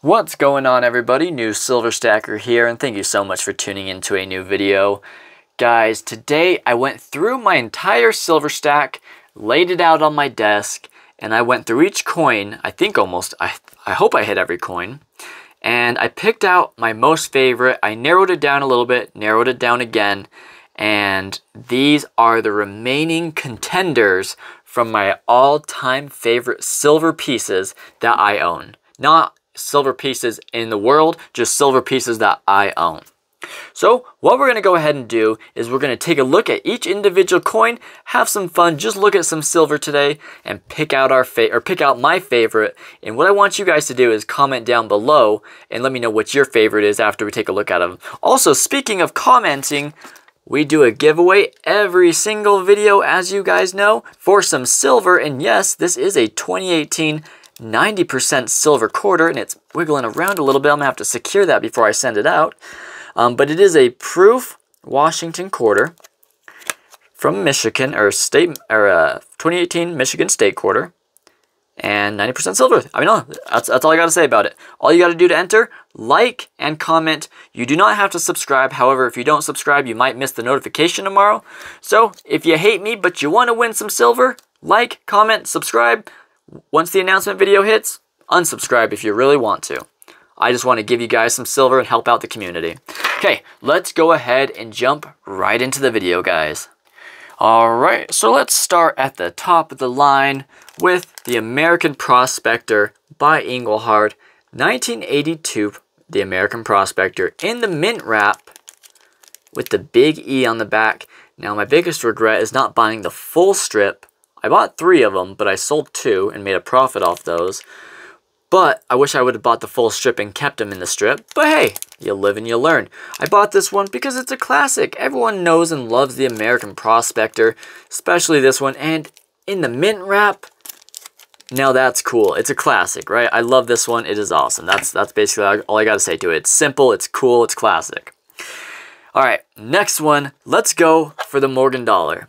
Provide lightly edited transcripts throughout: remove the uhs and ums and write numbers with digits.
What's going on, everybody? New Silver Stacker here, and thank you so much for tuning into a new video. Guys, today I went through my entire silver stack, laid it out on my desk, and I went through each coin. I hope I hit every coin. And I picked out my most favorite. I narrowed it down a little bit, narrowed it down again, and these are the remaining contenders from my all-time favorite silver pieces that I own. Not silver pieces in the world, just silver pieces that I own. So what we're going to go ahead and do is we're going to take a look at each individual coin, have some fun, just look at some silver today, and pick out my favorite. And what I want you guys to do is comment down below and let me know what your favorite is after we take a look at them. Also, speaking of commenting, we do a giveaway every single video, as you guys know, for some silver. And yes, this is a 2018 90% silver quarter, and it's wiggling around a little bit. I'm gonna have to secure that before I send it out. But it is a proof Washington quarter from Michigan, or 2018 Michigan State quarter, and 90% silver. I mean, that's all I gotta say about it. All you gotta do to enter, like and comment. You do not have to subscribe. However, if you don't subscribe, you might miss the notification tomorrow. So if you hate me but you want to win some silver, like, comment, subscribe. Once the announcement video hits, unsubscribe if you really want to. I just want to give you guys some silver and help out the community. Okay, let's go ahead and jump right into the video, guys. Alright, so let's start at the top of the line with the American Prospector by Ingle Hard. 1982, the American Prospector in the mint wrap with the big E on the back. Now, my biggest regret is not buying the full strip. I bought 3 of them, but I sold 2 and made a profit off those. But I wish I would have bought the full strip and kept them in the strip. But hey, you live and you learn. I bought this one because it's a classic. Everyone knows and loves the American Prospector, especially this one. And in the mint wrap, now that's cool. It's a classic, right? I love this one. It is awesome. That's basically all I got to say to it. It's simple, it's cool, it's classic. All right, next one. Let's go for the Morgan Dollar.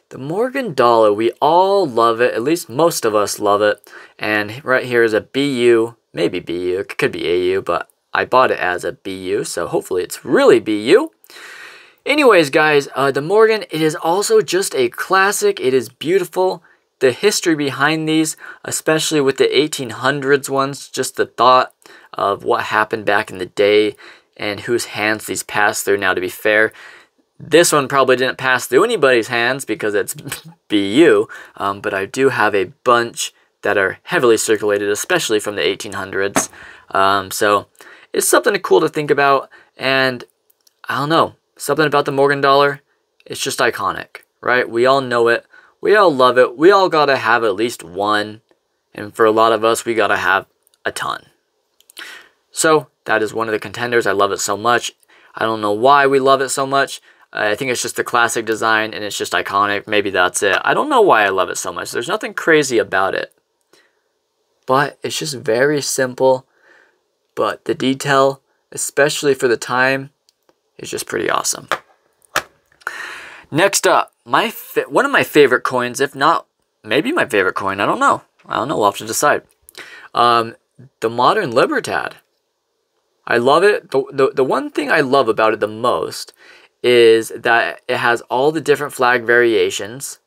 The Morgan Dollar, we all love it, at least most of us love it. And right here is a BU, maybe BU, it could be AU, but I bought it as a BU, so hopefully it's really BU. Anyways, guys, the Morgan, it is also just a classic. It is beautiful. The history behind these, especially with the 1800s ones, just the thought of what happened back in the day and whose hands these passed through. Now, to be fair, this one probably didn't pass through anybody's hands because it's BU, but I do have a bunch that are heavily circulated, especially from the 1800s. So it's something cool to think about, and I don't know, something about the Morgan Dollar, it's just iconic, right? We all know it, we all love it, we all gotta have at least one, and for a lot of us, we gotta have a ton. So that is one of the contenders. I love it so much. I don't know why we love it so much. I think it's just the classic design and it's just iconic. Maybe that's it. I don't know why I love it so much. There's nothing crazy about it. But it's just very simple. But the detail, especially for the time, is just pretty awesome. Next up, one of my favorite coins, if not maybe my favorite coin. I don't know. We'll have to decide. The Modern Libertad. I love it. The one thing I love about it the most is that it has all the different flag variations.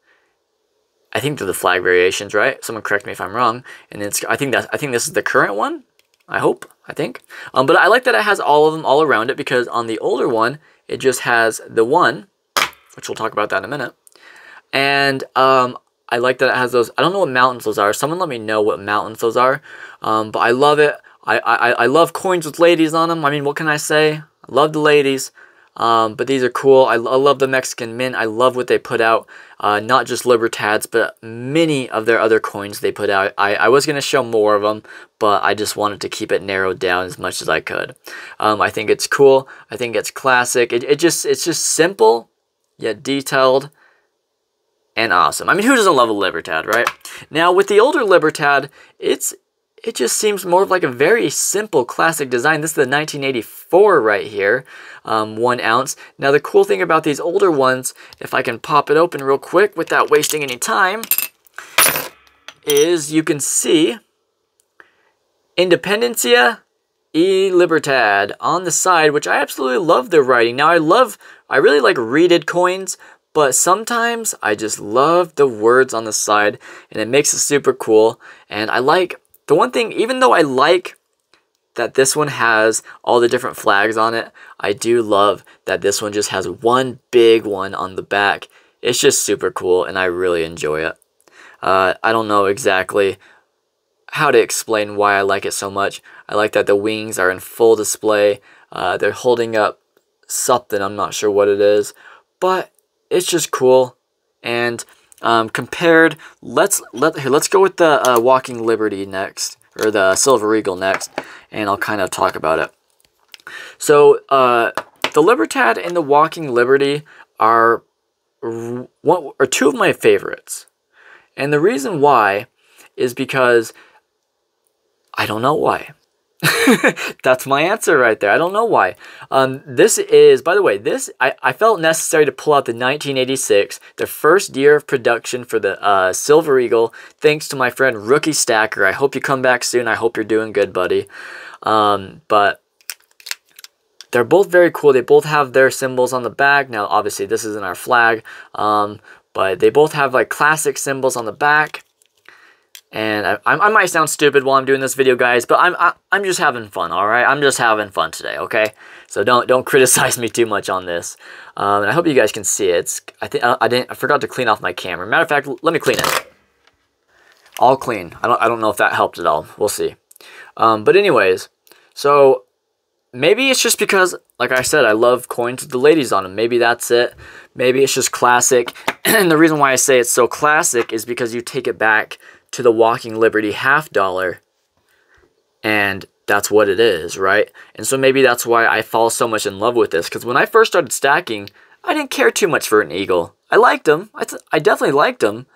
I think they're the flag variations, right? Someone correct me if I'm wrong. And I think this is the current one. I think. But I like that it has all of them all around it, because on the older one, it just has the one, which we'll talk about that in a minute. And I like that it has those. I don't know what mountains those are. Someone let me know what mountains those are. But I love it. I love coins with ladies on them. I mean, what can I say? I love the ladies. But these are cool. I love the Mexican Mint. I love what they put out. Not just Libertads, but many of their other coins they put out. I was going to show more of them, but I just wanted to keep it narrowed down as much as I could. I think it's cool. I think it's classic. It's just simple, yet detailed, and awesome. I mean, who doesn't love a Libertad, right? Now, with the older Libertad, it just seems more of like a very simple classic design. This is the 1984 right here, 1 ounce. Now the cool thing about these older ones, if I can pop it open real quick without wasting any time, is you can see Independencia E Libertad on the side, which I absolutely love their writing. Now I really like reeded coins, but sometimes I just love the words on the side, and it makes it super cool. And I like, the one thing, even though I like that this one has all the different flags on it, I do love that this one just has one big one on the back. It's just super cool, and I really enjoy it. I don't know exactly how to explain why I like it so much. I like that the wings are in full display. They're holding up something, I'm not sure what it is, but it's just cool. And compared, let's go with the Walking Liberty next, or the Silver Eagle next, and I'll kind of talk about it. So the Libertad and the Walking Liberty are two of my favorites, and the reason why is because I don't know why. That's my answer right there. I don't know why. This is, by the way, I felt necessary to pull out the 1986, the first year of production for the Silver Eagle, thanks to my friend Rookie Stacker. I hope you come back soon. I hope you're doing good, buddy. But they're both very cool. They both have their symbols on the back. Now, obviously, this isn't our flag, but they both have like classic symbols on the back. And I might sound stupid while I'm doing this video, guys, but I'm just having fun, all right? I'm just having fun today, okay? So don't criticize me too much on this. And I hope you guys can see it. I forgot to clean off my camera. Matter of fact, let me clean it. All clean. I don't know if that helped at all. We'll see. But anyways, so maybe it's just because, like I said, I love coins with the ladies on them. Maybe that's it. Maybe it's just classic. And the reason why I say it's so classic is because you take it back to the Walking Liberty $50, and that's what it is, right? And so maybe that's why I fall so much in love with this, because when I first started stacking, I didn't care too much for an eagle. I liked them. I definitely liked them,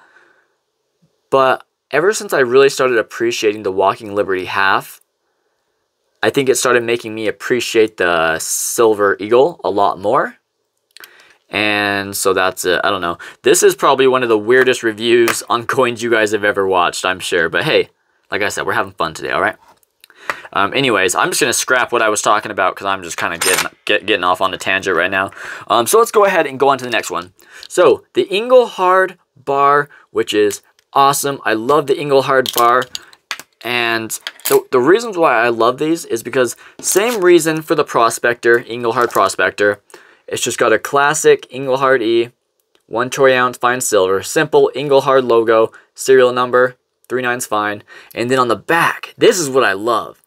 but ever since I really started appreciating the Walking Liberty half, I think it started making me appreciate the Silver Eagle a lot more. And so that's it. I don't know. This is probably one of the weirdest reviews on coins you guys have ever watched, I'm sure. But hey, like I said, we're having fun today, all right? Anyways, I'm just going to scrap what I was talking about because I'm just kind of getting off on a tangent right now. So let's go ahead and go on to the next one. So the Ingle Hard bar, which is awesome. I love the Ingle Hard bar. And the reasons why I love these is because same reason for the Prospector, Ingle Hard Prospector. It's just got a classic Ingle Hard E, 1 troy ounce fine silver, simple Ingle Hard logo, serial number, 39's fine. And then on the back, this is what I love.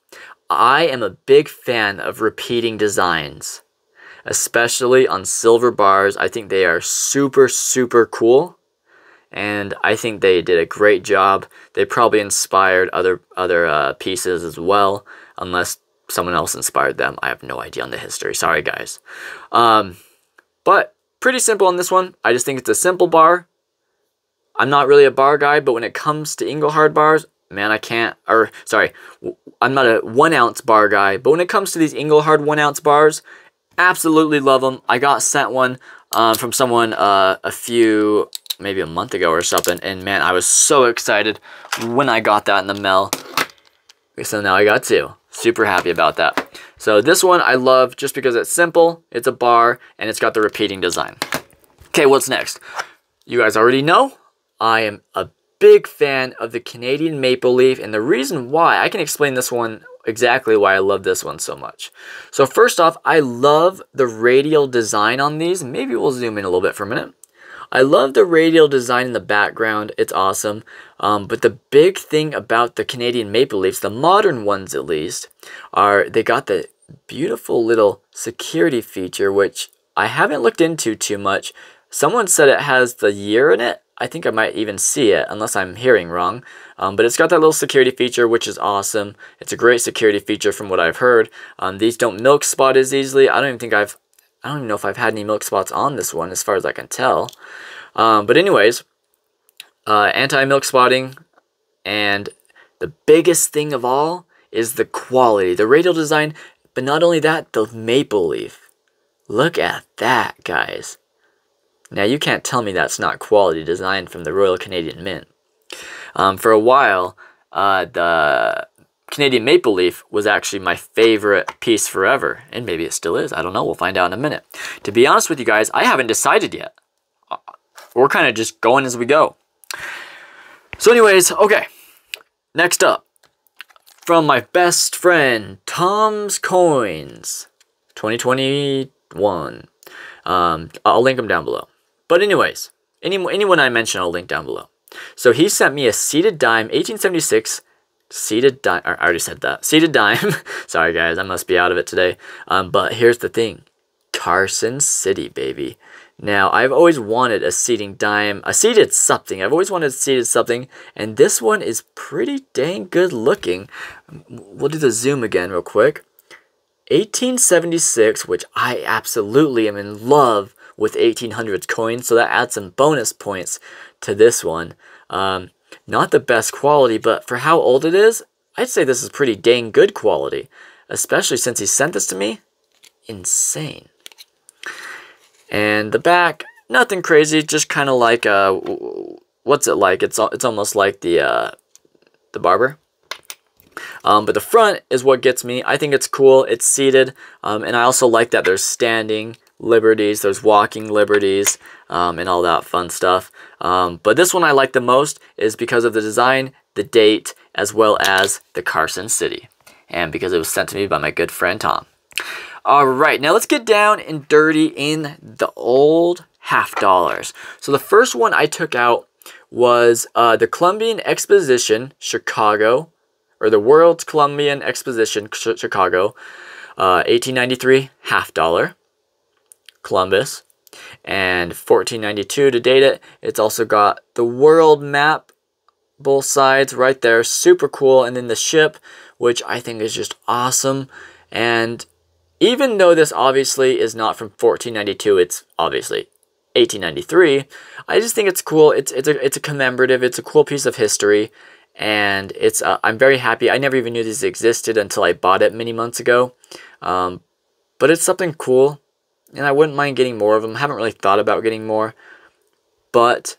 I am a big fan of repeating designs, especially on silver bars. I think they are super, super cool. And I think they did a great job. They probably inspired other pieces as well, unless someone else inspired them. I have no idea on the history. Sorry, guys. But pretty simple on this one. I just think it's a simple bar. I'm not really a bar guy, but when it comes to Ingle Hard bars, man, I'm not a 1 ounce bar guy, but when it comes to these Ingle Hard 1 ounce bars, absolutely love them. I got sent one from someone maybe a month ago or something, and man, I was so excited when I got that in the mail. So now I got 2. Super happy about that. So this one I love just because it's simple, it's a bar, and it's got the repeating design. Okay, what's next? You guys already know I am a big fan of the Canadian Maple Leaf, and the reason why, I can explain this one exactly why I love this one so much. So first off, I love the radial design on these. Maybe we'll zoom in a little bit for a minute. I love the radial design in the background. It's awesome. But the big thing about the Canadian Maple Leafs, the modern ones at least, are they got the beautiful little security feature, which I haven't looked into too much. Someone said it has the year in it. I think I might even see it, unless I'm hearing wrong. But it's got that little security feature, which is awesome. It's a great security feature from what I've heard. These don't milk spot as easily. I don't even know if I've had any milk spots on this one, as far as I can tell. But anyways, anti-milk spotting, and the biggest thing of all is the quality, the radial design, but not only that, the maple leaf. Look at that, guys. Now, you can't tell me that's not quality design from the Royal Canadian Mint. For a while, the Canadian maple leaf was actually my favorite piece forever. And maybe it still is. I don't know. We'll find out in a minute. To be honest with you guys, I haven't decided yet. We're kind of just going as we go. So anyways, okay. Next up. From my best friend, Tom's Coins. 2021. I'll link them down below. But anyways, anyone I mention, I'll link down below. So he sent me a seated dime, 1876 seated dime. I already said that. Seated dime. Sorry guys, I must be out of it today. But here's the thing. Carson City, baby. Now, I've always wanted a seating dime, a seated something. I've always wanted a seated something, and this one is pretty dang good looking. We'll do the zoom again real quick. 1876, which I absolutely am in love with 1800s coins, so that adds some bonus points to this one. Not the best quality, but for how old it is, I'd say this is pretty dang good quality. Especially since he sent this to me. Insane. And the back, nothing crazy, just kind of like, what's it like? It's almost like the barber. But the front is what gets me. I think it's cool. It's seated. And I also like that there's standing liberties, there's walking liberties, and all that fun stuff. But this one I like the most is because of the design, the date, as well as the Carson City. And because it was sent to me by my good friend Tom. Alright, now let's get down and dirty in the old half dollars. So the first one I took out was the Columbian Exposition Chicago, or the World's Columbian Exposition Chicago, 1893 half dollar, Columbus, and 1492 to date it. It's also got the world map, both sides right there, super cool, and then the ship, which I think is just awesome. And even though this obviously is not from 1492, it's obviously 1893. I just think it's cool. It's a commemorative. It's a cool piece of history, and it's I'm very happy. I never even knew this existed until I bought it many months ago. But it's something cool, and I wouldn't mind getting more of them. I haven't really thought about getting more, but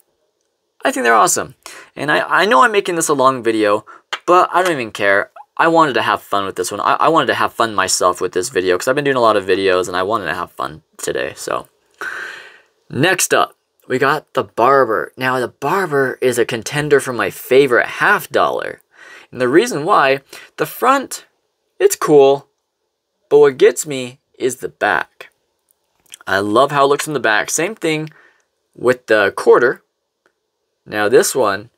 I think they're awesome. And I know I'm making this a long video, but I don't even care. I wanted to have fun with this one. I wanted to have fun myself with this video because I've been doing a lot of videos and I wanted to have fun today. So, next up, we got the Barber. Now, the Barber is a contender for my favorite half dollar. And the reason why, the front, it's cool, but what gets me is the back. I love how it looks in the back. Same thing with the quarter. Now, this one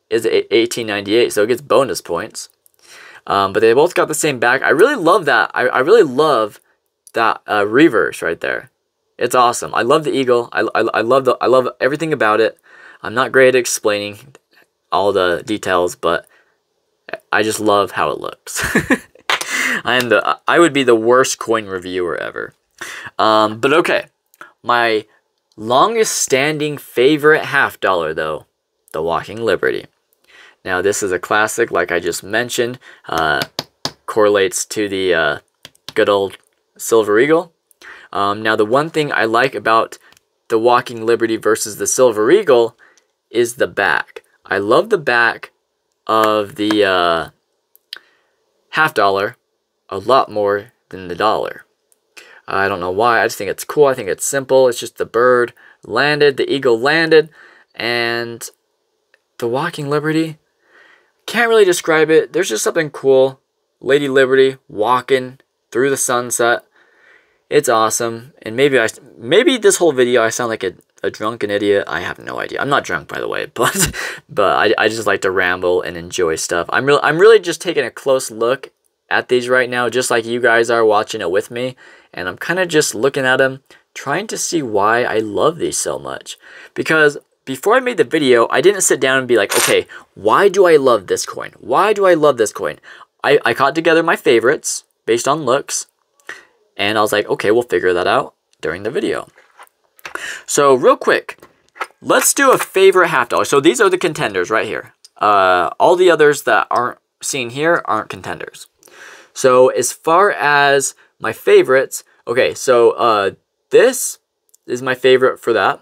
is 1898, so it gets bonus points. But they both got the same back. I really love that. I really love that reverse right there. It's awesome. I love the eagle. I love everything about it. I'm not great at explaining all the details, but I just love how it looks. I would be the worst coin reviewer ever. But okay, my longest standing favorite half dollar though, the Walking Liberty. Now, this is a classic, like I just mentioned, correlates to the good old Silver Eagle. Now, the one thing I like about the Walking Liberty versus the Silver Eagle is the back. I love the back of the half dollar a lot more than the dollar. I don't know why, I just think it's cool, I think it's simple, it's just the bird landed, the eagle landed, and the Walking Liberty, can't really describe it. There's just something cool. Lady Liberty walking through the sunset. It's awesome. And maybe this whole video I sound like a drunken idiot. I have no idea. I'm not drunk, by the way, but I just like to ramble and enjoy stuff. I'm really just taking a close look at these right now, just like you guys are watching it with me. And I'm kind of just looking at them, trying to see why I love these so much. Because before I made the video, I didn't sit down and be like, okay, why do I love this coin? Why do I love this coin? I caught together my favorites based on looks, and I was like, okay, we'll figure that out during the video. So real quick, let's do a favorite half dollar. So these are the contenders right here. All the others that aren't seen here aren't contenders. So as far as my favorites, okay, so this is my favorite for that.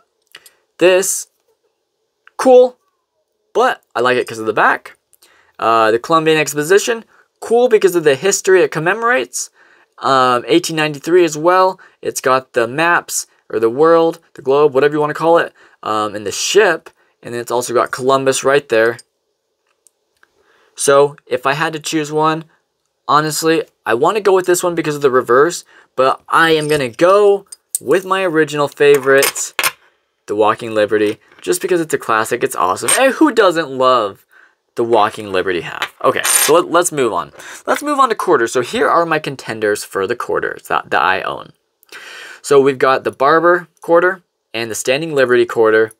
This, cool, but I like it because of the back. The Columbian Exposition, cool because of the history it commemorates. 1893 as well. It's got the maps, or the world, the globe, whatever you want to call it, and the ship. And then it's also got Columbus right there. So if I had to choose one, honestly, I want to go with this one because of the reverse. But I am going to go with my original favorite, the Walking Liberty, just because it's a classic. It's awesome. And who doesn't love the Walking Liberty half? Okay, so let's move on. Let's move on to quarters. So here are my contenders for the quarters that I own. So we've got the Barber quarter and the Standing Liberty quarter.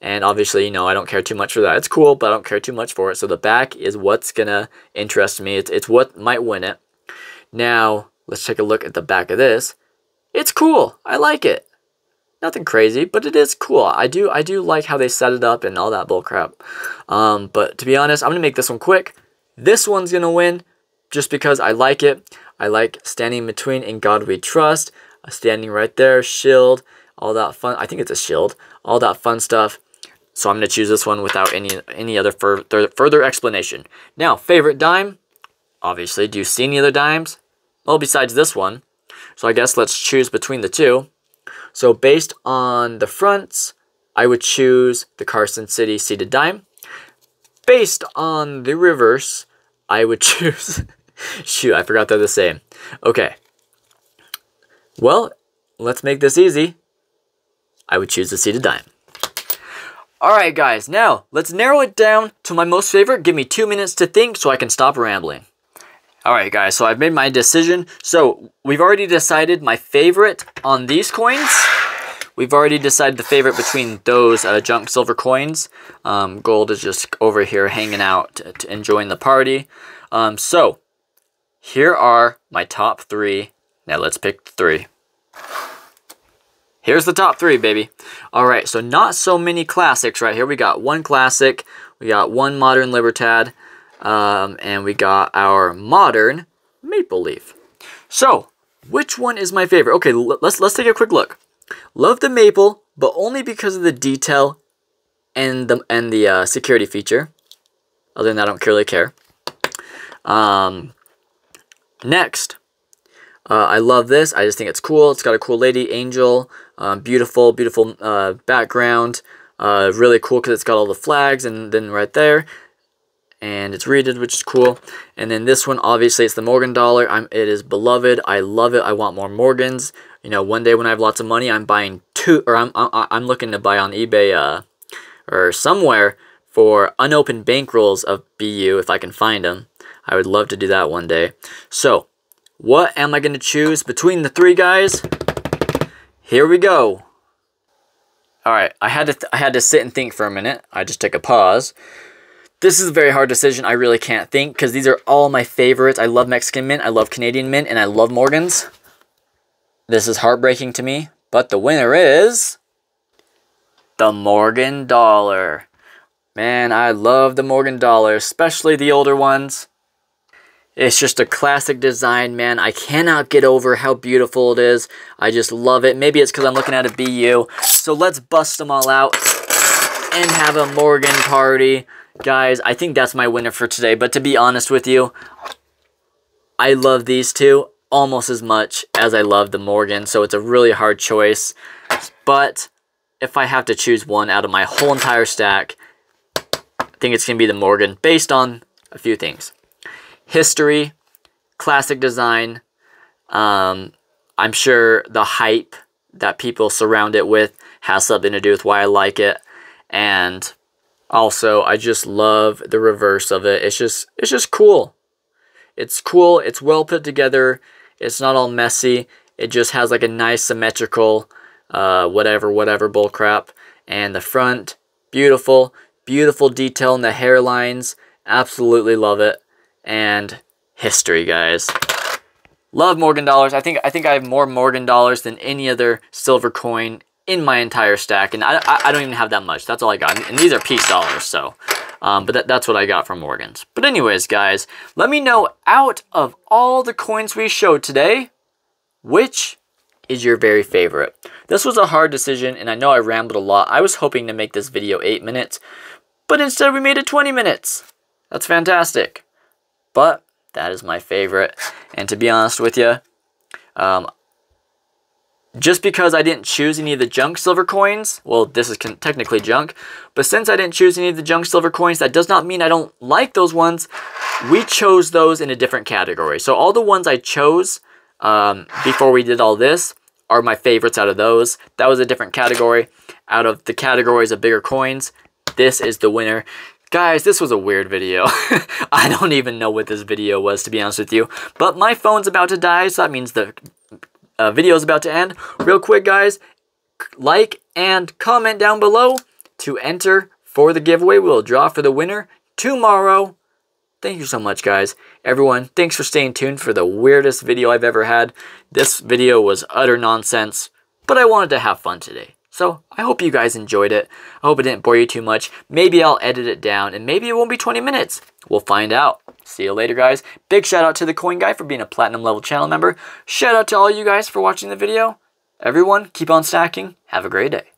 And obviously, you know, I don't care too much for that. It's cool, but I don't care too much for it. So the back is what's going to interest me. It's what might win it. Now, let's take a look at the back of this. It's cool. I like it. Nothing crazy, but it is cool. I do like how they set it up and all that bull crap. But to be honest, I'm going to make this one quick. This one's going to win just because I like it. I like Standing Between, In God We Trust. Standing right there, shield, all that fun. I think it's a shield. All that fun stuff. So I'm going to choose this one without any other further explanation. Now, favorite dime. Obviously, do you see any other dimes? Well, besides this one. So I guess let's choose between the two. So based on the fronts, I would choose the Carson City seated dime. Based on the reverse, I would choose... Shoot, I forgot they're the same. Okay. Well, let's make this easy. I would choose the seated dime. Alright guys, now let's narrow it down to my most favorite. Give me 2 minutes to think so I can stop rambling. Alright guys, so I've made my decision. So we've already decided my favorite on these coins. We've already decided the favorite between those junk silver coins. Gold is just over here hanging out to enjoying the party. So here are my top 3. Now let's pick 3. Here's the top 3, baby. Alright, so not so many classics right here. We got one classic, we got one modern Libertad, and we got our modern Maple Leaf. So, which one is my favorite? Okay, let's take a quick look. Love the Maple, but only because of the detail and the security feature. Other than that, I don't really care. Next. I love this. I just think it's cool. It's got a cool lady, angel, beautiful background. Really cool because it's got all the flags and then right there. And it's reeded, which is cool. And then this one, obviously, it's the Morgan dollar. It is beloved. I love it. I want more Morgans. You know, one day when I have lots of money, I'm buying 2, or I'm looking to buy on eBay or somewhere for unopened bankrolls of BU if I can find them. I would love to do that one day. So, what am I going to choose between the 3 guys? Here we go. Alright, I had to sit and think for a minute. I just took a pause. This is a very hard decision. I really can't think because these are all my favorites. I love Mexican Mint, I love Canadian Mint, and I love Morgans. This is heartbreaking to me, but the winner is the Morgan dollar. Man, I love the Morgan dollar, especially the older ones. It's just a classic design, man. I cannot get over how beautiful it is. I just love it. Maybe it's because I'm looking at a BU. So let's bust them all out and have a Morgan party. Guys, I think that's my winner for today. But to be honest with you, I love these two almost as much as I love the Morgan. So it's a really hard choice. But if I have to choose one out of my whole entire stack, I think it's going to be the Morgan based on a few things. History, classic design, I'm sure the hype that people surround it with has something to do with why I like it, and also I just love the reverse of it. It's just cool. It's cool, it's well put together, it's not all messy, it just has like a nice symmetrical whatever bullcrap, and the front, beautiful detail in the hairlines, absolutely love it. And history, guys. Love Morgan dollars. I think I have more Morgan dollars than any other silver coin in my entire stack, and I don't even have that much. That's all I got, and these are piece dollars, so. But that's what I got from Morgans. But anyways, guys, let me know out of all the coins we showed today, which is your very favorite. This was a hard decision, and I know I rambled a lot. I was hoping to make this video 8 minutes, but instead we made it 20 minutes. That's fantastic. But That is my favorite. And to be honest with you, just because I didn't choose any of the junk silver coins, well, this is technically junk, but since I didn't choose any of the junk silver coins, that does not mean I don't like those ones. We chose those in a different category. So all the ones I chose before we did all this are my favorites out of those. That was a different category. Out of the categories of bigger coins, this is the winner. Guys, this was a weird video. I don't even know what this video was, to be honest with you. But my phone's about to die, so that means the video is about to end. Real quick, guys, like and comment down below to enter for the giveaway. We'll draw for the winner tomorrow. Thank you so much, guys. Everyone, thanks for staying tuned for the weirdest video I've ever had. This video was utter nonsense, but I wanted to have fun today. So I hope you guys enjoyed it. I hope it didn't bore you too much. Maybe I'll edit it down, and maybe it won't be 20 minutes. We'll find out. See you later, guys. Big shout out to the Coin Guy for being a platinum level channel member. Shout out to all you guys for watching the video. Everyone, keep on stacking. Have a great day.